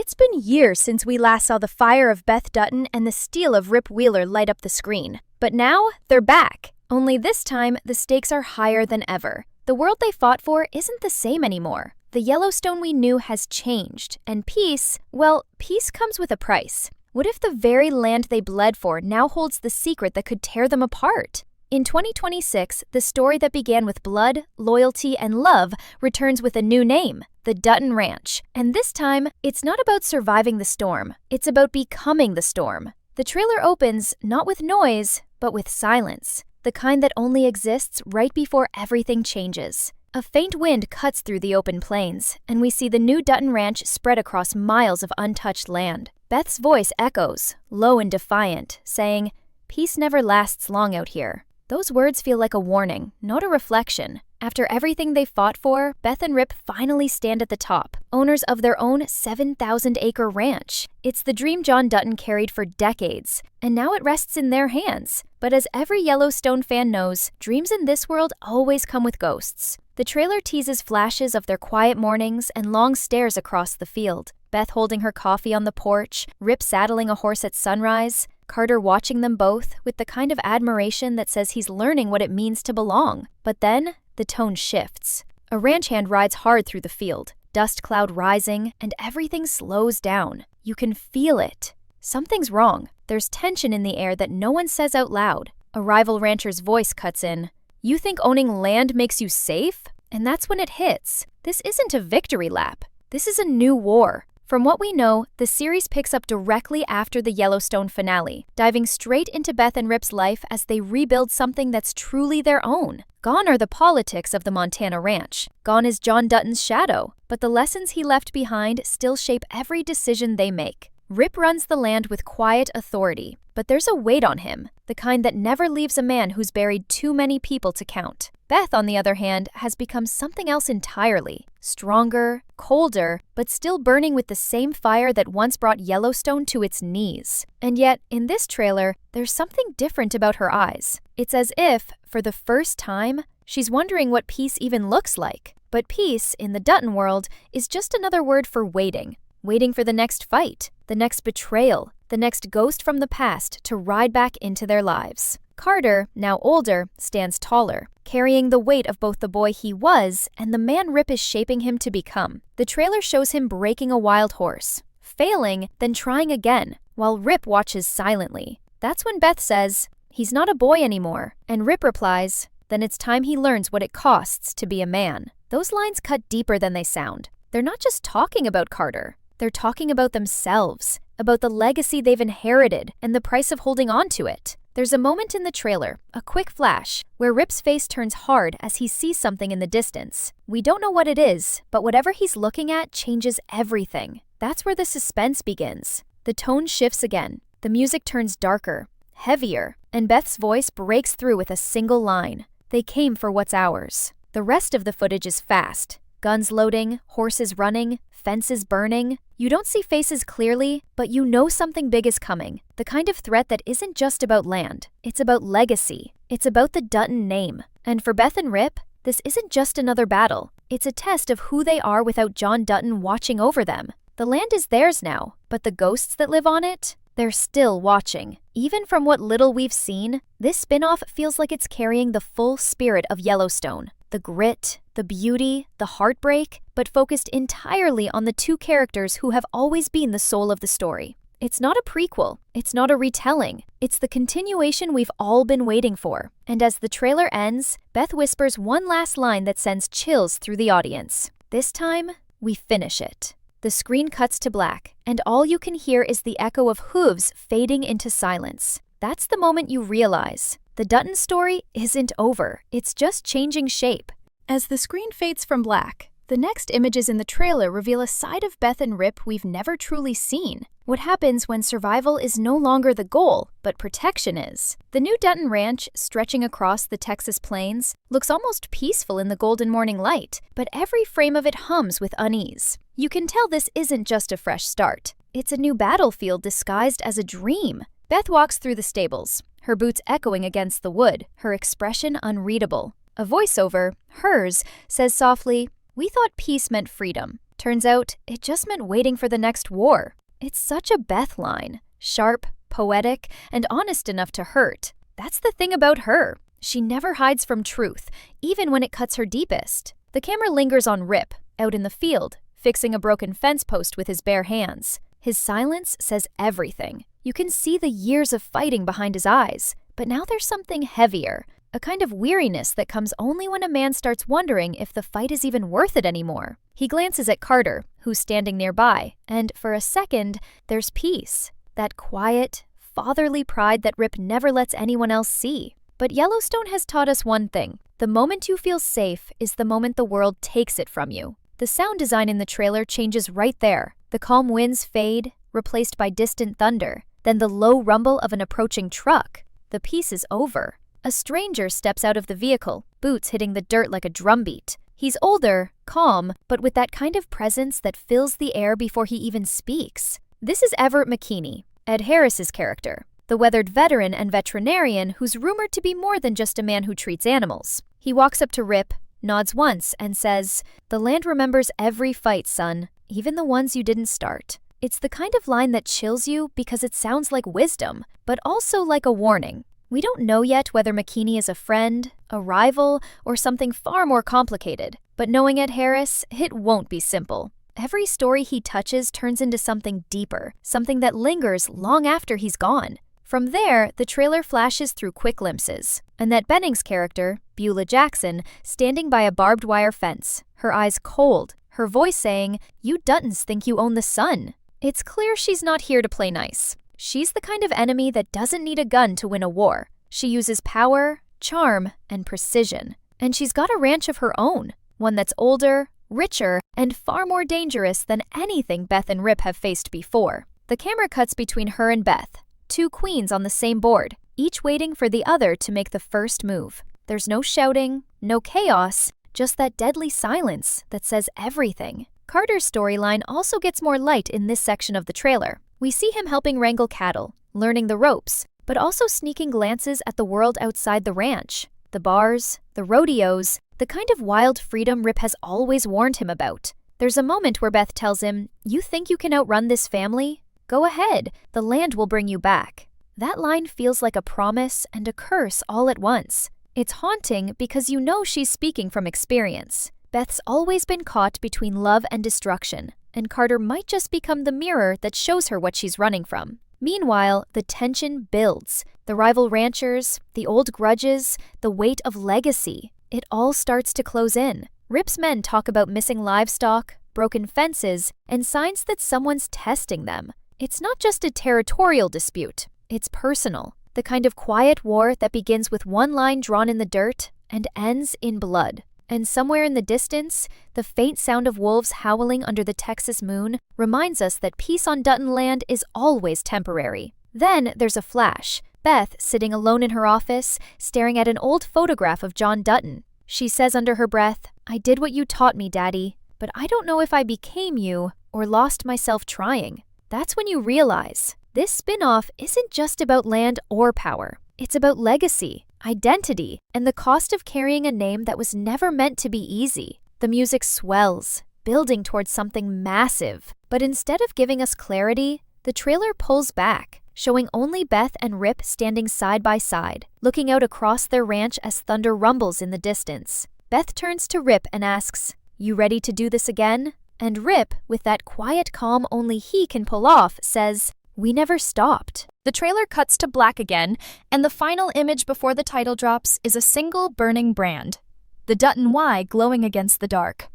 It's been years since we last saw the fire of Beth Dutton and the steel of Rip Wheeler light up the screen. But now, they're back. Only this time, the stakes are higher than ever. The world they fought for isn't the same anymore. The Yellowstone we knew has changed, and peace, well, peace comes with a price. What if the very land they bled for now holds the secret that could tear them apart? In 2026, the story that began with blood, loyalty, and love returns with a new name, the Dutton Ranch. And this time, it's not about surviving the storm. It's about becoming the storm. The trailer opens not with noise, but with silence, the kind that only exists right before everything changes. A faint wind cuts through the open plains, and we see the new Dutton Ranch spread across miles of untouched land. Beth's voice echoes, low and defiant, saying, "Peace never lasts long out here." Those words feel like a warning, not a reflection. After everything they fought for, Beth and Rip finally stand at the top, owners of their own 7,000-acre ranch. It's the dream John Dutton carried for decades, and now it rests in their hands. But as every Yellowstone fan knows, dreams in this world always come with ghosts. The trailer teases flashes of their quiet mornings and long stares across the field. Beth holding her coffee on the porch, Rip saddling a horse at sunrise, Carter watching them both with the kind of admiration that says he's learning what it means to belong. But then, the tone shifts. A ranch hand rides hard through the field, dust cloud rising, and everything slows down. You can feel it. Something's wrong. There's tension in the air that no one says out loud. A rival rancher's voice cuts in. "You think owning land makes you safe?" And that's when it hits. This isn't a victory lap. This is a new war. From what we know, the series picks up directly after the Yellowstone finale, diving straight into Beth and Rip's life as they rebuild something that's truly their own. Gone are the politics of the Montana ranch. Gone is John Dutton's shadow, but the lessons he left behind still shape every decision they make. Rip runs the land with quiet authority, but there's a weight on him, the kind that never leaves a man who's buried too many people to count. Beth, on the other hand, has become something else entirely. Stronger, colder, but still burning with the same fire that once brought Yellowstone to its knees. And yet, in this trailer, there's something different about her eyes. It's as if, for the first time, she's wondering what peace even looks like. But peace, in the Dutton world, is just another word for waiting. Waiting for the next fight, the next betrayal, the next ghost from the past to ride back into their lives. Carter, now older, stands taller, carrying the weight of both the boy he was and the man Rip is shaping him to become. The trailer shows him breaking a wild horse, failing, then trying again, while Rip watches silently. That's when Beth says, "He's not a boy anymore," and Rip replies, "Then it's time he learns what it costs to be a man." Those lines cut deeper than they sound. They're not just talking about Carter. They're talking about themselves, about the legacy they've inherited and the price of holding on to it. There's a moment in the trailer, a quick flash, where Rip's face turns hard as he sees something in the distance. We don't know what it is, but whatever he's looking at changes everything. That's where the suspense begins. The tone shifts again. The music turns darker, heavier, and Beth's voice breaks through with a single line. "They came for what's ours." The rest of the footage is fast. Guns loading, horses running, fences burning. You don't see faces clearly, but you know something big is coming. The kind of threat that isn't just about land. It's about legacy. It's about the Dutton name. And for Beth and Rip, this isn't just another battle. It's a test of who they are without John Dutton watching over them. The land is theirs now, but the ghosts that live on it, they're still watching. Even from what little we've seen, this spin-off feels like it's carrying the full spirit of Yellowstone. The grit, the beauty, the heartbreak, but focused entirely on the two characters who have always been the soul of the story. It's not a prequel. It's not a retelling. It's the continuation we've all been waiting for. And as the trailer ends, Beth whispers one last line that sends chills through the audience. This time, we finish it. The screen cuts to black, and all you can hear is the echo of hooves fading into silence. That's the moment you realize the Dutton story isn't over. It's just changing shape. As the screen fades from black, the next images in the trailer reveal a side of Beth and Rip we've never truly seen. What happens when survival is no longer the goal, but protection is. The new Dutton Ranch, stretching across the Texas plains, looks almost peaceful in the golden morning light, but every frame of it hums with unease. You can tell this isn't just a fresh start. It's a new battlefield disguised as a dream. Beth walks through the stables, her boots echoing against the wood, her expression unreadable. A voiceover, hers, says softly, "We thought peace meant freedom." Turns out, it just meant waiting for the next war. It's such a Beth line. Sharp, poetic, and honest enough to hurt. That's the thing about her. She never hides from truth, even when it cuts her deepest. The camera lingers on Rip, out in the field, fixing a broken fence post with his bare hands. His silence says everything. You can see the years of fighting behind his eyes. But now there's something heavier, a kind of weariness that comes only when a man starts wondering if the fight is even worth it anymore. He glances at Carter, who's standing nearby, and for a second, there's peace. That quiet, fatherly pride that Rip never lets anyone else see. But Yellowstone has taught us one thing. The moment you feel safe is the moment the world takes it from you. The sound design in the trailer changes right there. The calm winds fade, replaced by distant thunder, then the low rumble of an approaching truck. The piece is over. A stranger steps out of the vehicle, boots hitting the dirt like a drumbeat. He's older, calm, but with that kind of presence that fills the air before he even speaks. This is Everett McKinney, Ed Harris's character, the weathered veteran and veterinarian who's rumored to be more than just a man who treats animals. He walks up to Rip, nods once, and says, "The land remembers every fight, son, even the ones you didn't start." It's the kind of line that chills you because it sounds like wisdom, but also like a warning. We don't know yet whether McKinney is a friend, a rival, or something far more complicated. But knowing Ed Harris, it won't be simple. Every story he touches turns into something deeper, something that lingers long after he's gone. From there, the trailer flashes through quick glimpses. Annette Bening's character, Beulah Jackson, standing by a barbed wire fence, her eyes cold, her voice saying, "You Duttons think you own the sun." It's clear she's not here to play nice. She's the kind of enemy that doesn't need a gun to win a war. She uses power, charm, and precision. And she's got a ranch of her own, one that's older, richer, and far more dangerous than anything Beth and Rip have faced before. The camera cuts between her and Beth, two queens on the same board, each waiting for the other to make the first move. There's no shouting, no chaos, just that deadly silence that says everything. Carter's storyline also gets more light in this section of the trailer. We see him helping wrangle cattle, learning the ropes, but also sneaking glances at the world outside the ranch. The bars, the rodeos, the kind of wild freedom Rip has always warned him about. There's a moment where Beth tells him, "You think you can outrun this family? Go ahead, the land will bring you back." That line feels like a promise and a curse all at once. It's haunting because you know she's speaking from experience. Beth's always been caught between love and destruction, and Carter might just become the mirror that shows her what she's running from. Meanwhile, the tension builds. The rival ranchers, the old grudges, the weight of legacy. It all starts to close in. Rip's men talk about missing livestock, broken fences, and signs that someone's testing them. It's not just a territorial dispute. It's personal. The kind of quiet war that begins with one line drawn in the dirt and ends in blood. And somewhere in the distance, the faint sound of wolves howling under the Texas moon reminds us that peace on Dutton land is always temporary. Then there's a flash. Beth sitting alone in her office, staring at an old photograph of John Dutton. She says under her breath, "I did what you taught me, Daddy, but I don't know if I became you or lost myself trying." That's when you realize this spin-off isn't just about land or power. It's about legacy, identity, and the cost of carrying a name that was never meant to be easy. The music swells, building towards something massive. But instead of giving us clarity, the trailer pulls back, showing only Beth and Rip standing side by side, looking out across their ranch as thunder rumbles in the distance. Beth turns to Rip and asks, "You ready to do this again?" And Rip, with that quiet calm only he can pull off, says, "We never stopped." The trailer cuts to black again, and the final image before the title drops is a single burning brand, the Dutton Y glowing against the dark.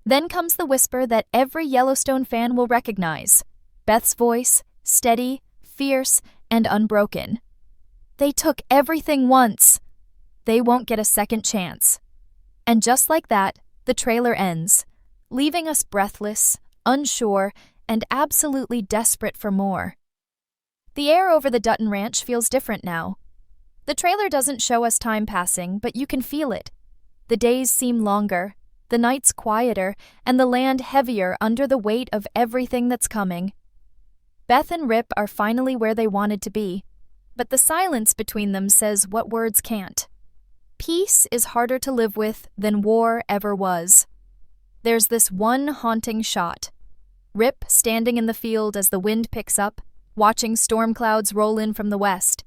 Then comes the whisper that every Yellowstone fan will recognize. Beth's voice, steady, fierce, and unbroken. They took everything once. They won't get a second chance. And just like that, the trailer ends, leaving us breathless, unsure, and absolutely desperate for more. The air over the Dutton Ranch feels different now. The trailer doesn't show us time passing, but you can feel it. The days seem longer, the nights quieter, and the land heavier under the weight of everything that's coming. Beth and Rip are finally where they wanted to be, but the silence between them says what words can't. Peace is harder to live with than war ever was. There's this one haunting shot. Rip standing in the field as the wind picks up, watching storm clouds roll in from the west.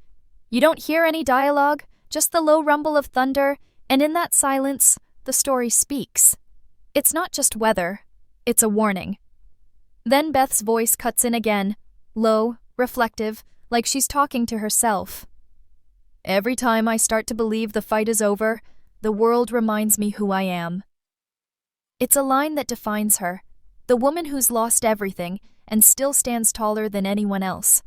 You don't hear any dialogue, just the low rumble of thunder, and in that silence, the story speaks. It's not just weather, it's a warning. Then Beth's voice cuts in again, low, reflective, like she's talking to herself. Every time I start to believe the fight is over, the world reminds me who I am. It's a line that defines her, the woman who's lost everything and still stands taller than anyone else.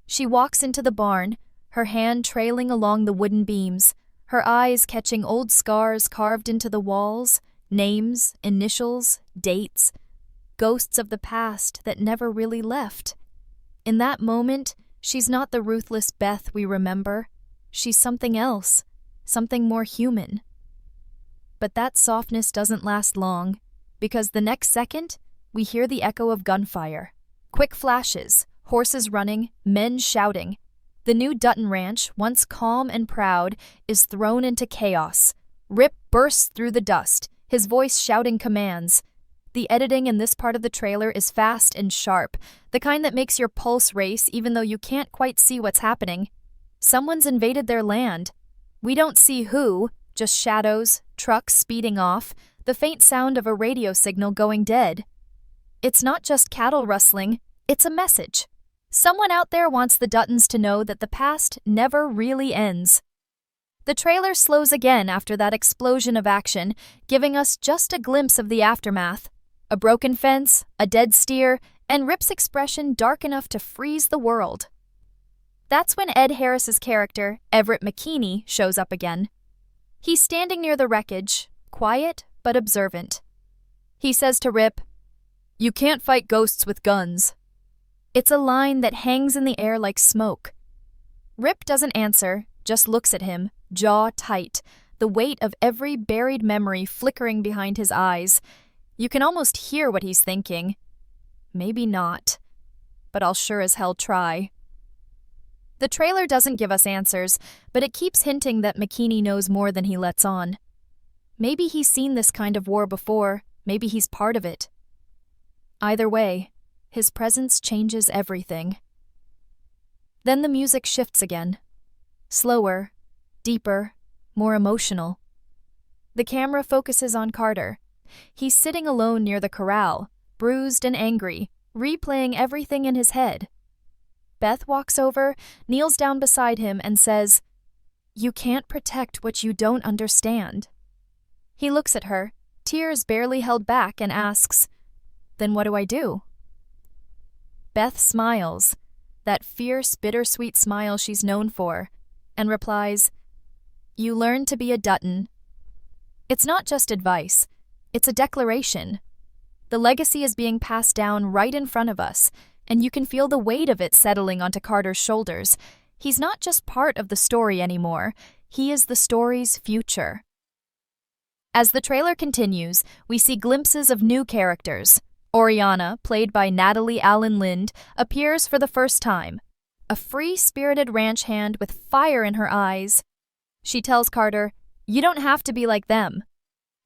She walks into the barn, her hand trailing along the wooden beams, her eyes catching old scars carved into the walls, names, initials, dates, ghosts of the past that never really left. In that moment, she's not the ruthless Beth we remember. She's something else, something more human. But that softness doesn't last long, because the next second, we hear the echo of gunfire. Quick flashes, horses running, men shouting. The new Dutton Ranch, once calm and proud, is thrown into chaos. Rip bursts through the dust, his voice shouting commands. The editing in this part of the trailer is fast and sharp, the kind that makes your pulse race even though you can't quite see what's happening. Someone's invaded their land. We don't see who, just shadows, trucks speeding off, the faint sound of a radio signal going dead. It's not just cattle rustling, it's a message. Someone out there wants the Duttons to know that the past never really ends. The trailer slows again after that explosion of action, giving us just a glimpse of the aftermath. A broken fence, a dead steer, and Rip's expression dark enough to freeze the world. That's when Ed Harris's character, Everett McKinney, shows up again. He's standing near the wreckage, quiet but observant. He says to Rip, "You can't fight ghosts with guns." It's a line that hangs in the air like smoke. Rip doesn't answer, just looks at him, jaw tight, the weight of every buried memory flickering behind his eyes. You can almost hear what he's thinking. Maybe not, but I'll sure as hell try. The trailer doesn't give us answers, but it keeps hinting that McKinney knows more than he lets on. Maybe he's seen this kind of war before, maybe he's part of it. Either way, his presence changes everything. Then the music shifts again. Slower, deeper, more emotional. The camera focuses on Carter. He's sitting alone near the corral, bruised and angry, replaying everything in his head. Beth walks over, kneels down beside him, and says, "You can't protect what you don't understand." He looks at her, tears barely held back, and asks, "Then what do I do?" Beth smiles, that fierce, bittersweet smile she's known for, and replies, "You learn to be a Dutton." It's not just advice, it's a declaration. The legacy is being passed down right in front of us, and you can feel the weight of it settling onto Carter's shoulders. He's not just part of the story anymore, he is the story's future. As the trailer continues, we see glimpses of new characters. Oriana, played by Natalie Allen Lind, appears for the first time. A free-spirited ranch hand with fire in her eyes. She tells Carter, "You don't have to be like them."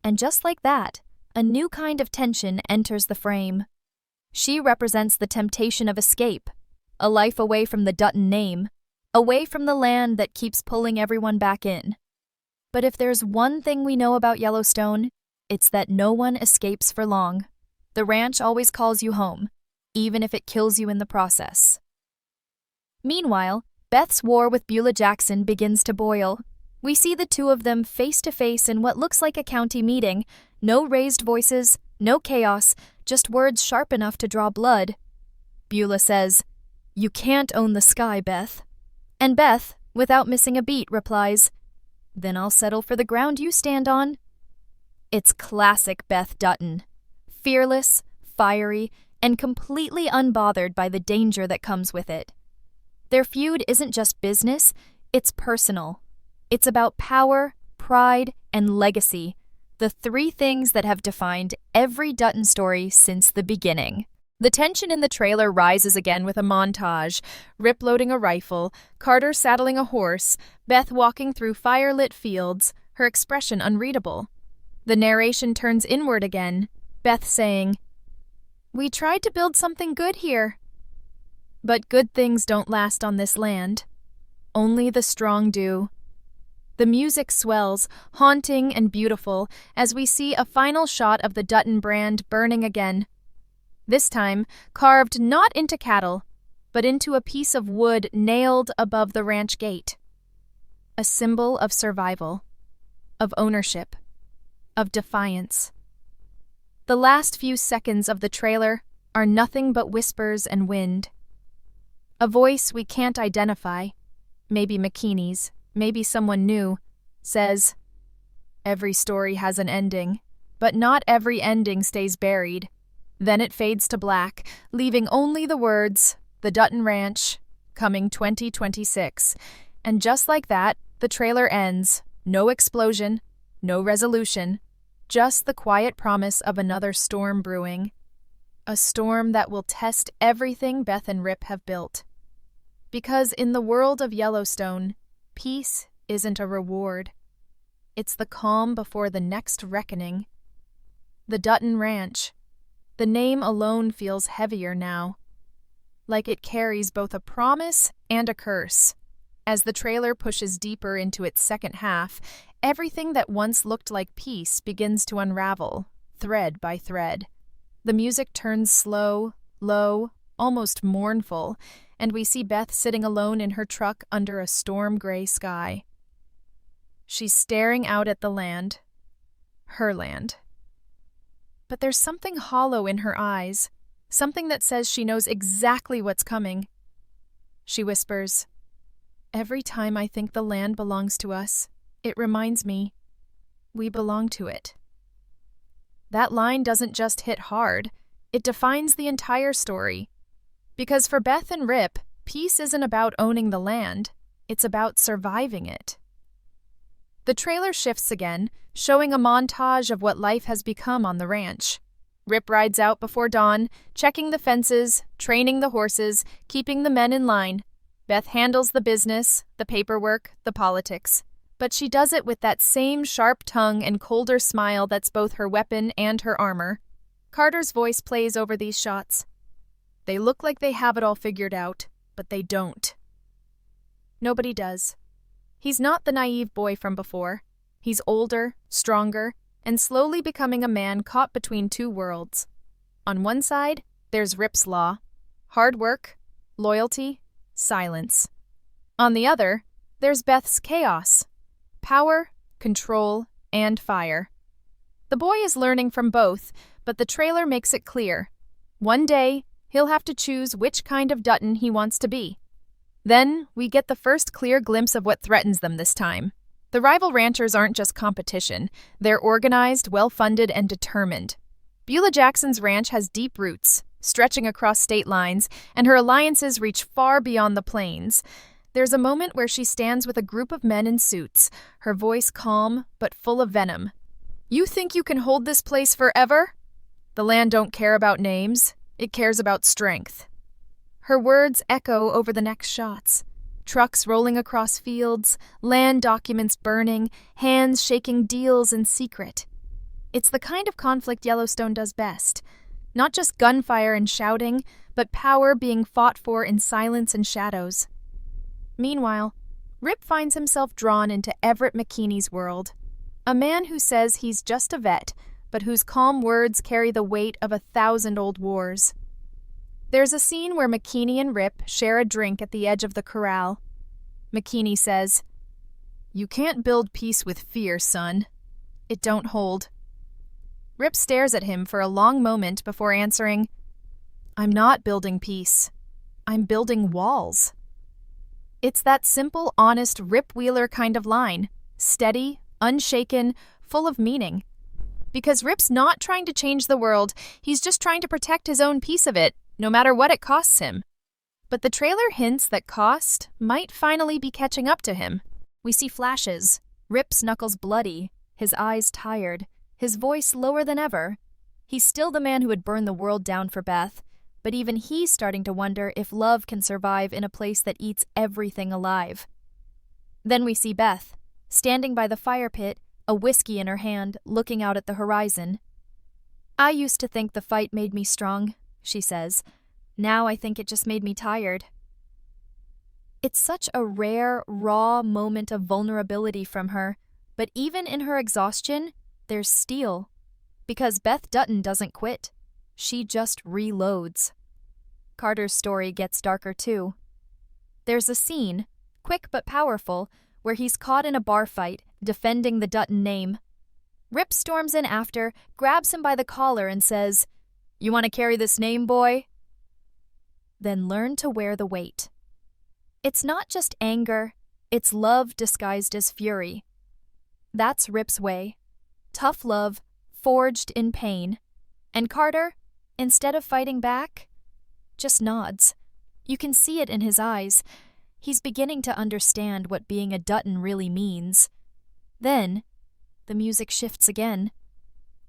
And just like that, a new kind of tension enters the frame. She represents the temptation of escape, a life away from the Dutton name, away from the land that keeps pulling everyone back in. But if there's one thing we know about Yellowstone, it's that no one escapes for long. The ranch always calls you home, even if it kills you in the process. Meanwhile, Beth's war with Beulah Jackson begins to boil. We see the two of them face to face in what looks like a county meeting. No raised voices, no chaos, just words sharp enough to draw blood. Beulah says, "You can't own the sky, Beth." And Beth, without missing a beat, replies, "Then I'll settle for the ground you stand on." It's classic Beth Dutton. Fearless, fiery, and completely unbothered by the danger that comes with it. Their feud isn't just business, it's personal. It's about power, pride, and legacy, the three things that have defined every Dutton story since the beginning. The tension in the trailer rises again with a montage, Rip loading a rifle, Carter saddling a horse, Beth walking through fire-lit fields, her expression unreadable. The narration turns inward again, Beth saying, "We tried to build something good here." But good things don't last on this land. Only the strong do. The music swells, haunting and beautiful, as we see a final shot of the Dutton brand burning again. This time, carved not into cattle, but into a piece of wood nailed above the ranch gate. A symbol of survival, of ownership, of defiance. The last few seconds of the trailer are nothing but whispers and wind. A voice we can't identify, maybe McKinney's, maybe someone new, says, "Every story has an ending, but not every ending stays buried." Then it fades to black, leaving only the words, "The Dutton Ranch, coming 2026. And just like that, the trailer ends. No explosion, no resolution, just the quiet promise of another storm brewing. A storm that will test everything Beth and Rip have built. Because in the world of Yellowstone, peace isn't a reward. It's the calm before the next reckoning. The Dutton Ranch. The name alone feels heavier now, like it carries both a promise and a curse. As the trailer pushes deeper into its second half, everything that once looked like peace begins to unravel, thread by thread. The music turns slow, low, almost mournful, and we see Beth sitting alone in her truck under a storm-gray sky. She's staring out at the land, her land. But there's something hollow in her eyes, something that says she knows exactly what's coming. She whispers, "Every time I think the land belongs to us, it reminds me we belong to it." That line doesn't just hit hard, it defines the entire story. Because for Beth and Rip, peace isn't about owning the land, it's about surviving it. The trailer shifts again, showing a montage of what life has become on the ranch. Rip rides out before dawn, checking the fences, training the horses, keeping the men in line. Beth handles the business, the paperwork, the politics. But she does it with that same sharp tongue and colder smile that's both her weapon and her armor. Carter's voice plays over these shots. They look like they have it all figured out, but they don't. Nobody does. He's not the naive boy from before. He's older, stronger, and slowly becoming a man caught between two worlds. On one side, there's Rip's law. Hard work, loyalty, silence. On the other, there's Beth's chaos. Power, control, and fire. The boy is learning from both, but the trailer makes it clear. One day, he'll have to choose which kind of Dutton he wants to be. Then, we get the first clear glimpse of what threatens them this time. The rival ranchers aren't just competition. They're organized, well-funded, and determined. Beulah Jackson's ranch has deep roots, stretching across state lines, and her alliances reach far beyond the plains. There's a moment where she stands with a group of men in suits, her voice calm but full of venom. "You think you can hold this place forever? The land don't care about names. It cares about strength." Her words echo over the next shots. Trucks rolling across fields, land documents burning, hands shaking deals in secret. It's the kind of conflict Yellowstone does best. Not just gunfire and shouting, but power being fought for in silence and shadows. Meanwhile, Rip finds himself drawn into Everett McKinney's world. A man who says he's just a vet, but whose calm words carry the weight of 1,000 old wars. There's a scene where McKinney and Rip share a drink at the edge of the corral. McKinney says, "You can't build peace with fear, son. It don't hold." Rip stares at him for a long moment before answering, "I'm not building peace. I'm building walls." It's that simple, honest Rip Wheeler kind of line, steady, unshaken, full of meaning. Because Rip's not trying to change the world, he's just trying to protect his own piece of it, no matter what it costs him. But the trailer hints that cost might finally be catching up to him. We see flashes, Rip's knuckles bloody, his eyes tired, his voice lower than ever. He's still the man who would burn the world down for Beth, but even he's starting to wonder if love can survive in a place that eats everything alive. Then we see Beth, standing by the fire pit, a whiskey in her hand, looking out at the horizon. I used to think the fight made me strong, she says. Now I think it just made me tired. It's such a rare, raw moment of vulnerability from her, but even in her exhaustion, there's steel. Because Beth Dutton doesn't quit. She just reloads. Carter's story gets darker too. There's a scene, quick but powerful, where he's caught in a bar fight, defending the Dutton name. Rip storms in after, grabs him by the collar and says, "You want to carry this name, boy?" Then learn to wear the weight. It's not just anger, it's love disguised as fury. That's Rip's way. Tough love, forged in pain. And Carter, instead of fighting back, just nods. You can see it in his eyes. He's beginning to understand what being a Dutton really means. Then, the music shifts again.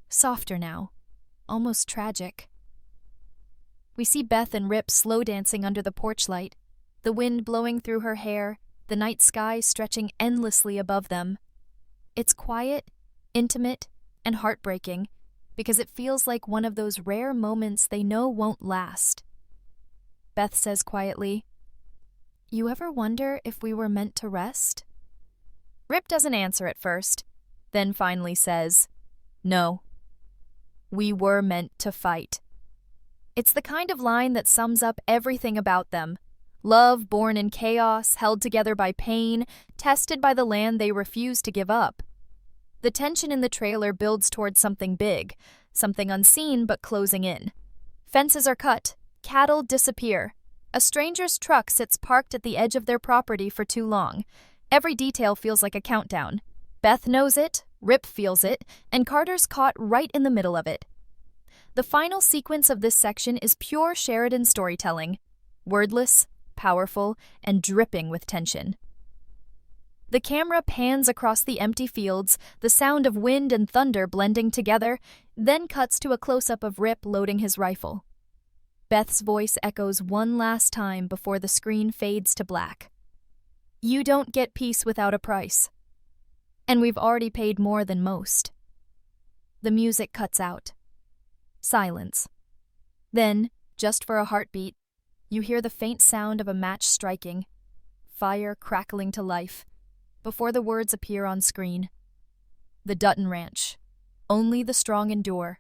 Softer now, almost tragic. We see Beth and Rip slow dancing under the porch light, the wind blowing through her hair, the night sky stretching endlessly above them. It's quiet, intimate, and heartbreaking, because it feels like one of those rare moments they know won't last. Beth says quietly, "You ever wonder if we were meant to rest?" Rip doesn't answer at first, then finally says, "No. We were meant to fight." It's the kind of line that sums up everything about them. Love born in chaos, held together by pain, tested by the land they refuse to give up. The tension in the trailer builds towards something big, something unseen but closing in. Fences are cut, cattle disappear. A stranger's truck sits parked at the edge of their property for too long. Every detail feels like a countdown. Beth knows it, Rip feels it, and Carter's caught right in the middle of it. The final sequence of this section is pure Sheridan storytelling. Wordless, powerful, and dripping with tension. The camera pans across the empty fields, the sound of wind and thunder blending together, then cuts to a close-up of Rip loading his rifle. Beth's voice echoes one last time before the screen fades to black. "You don't get peace without a price. And we've already paid more than most." The music cuts out. Silence. Then, just for a heartbeat, you hear the faint sound of a match striking, fire crackling to life, before the words appear on screen. The Dutton Ranch. Only the strong endure.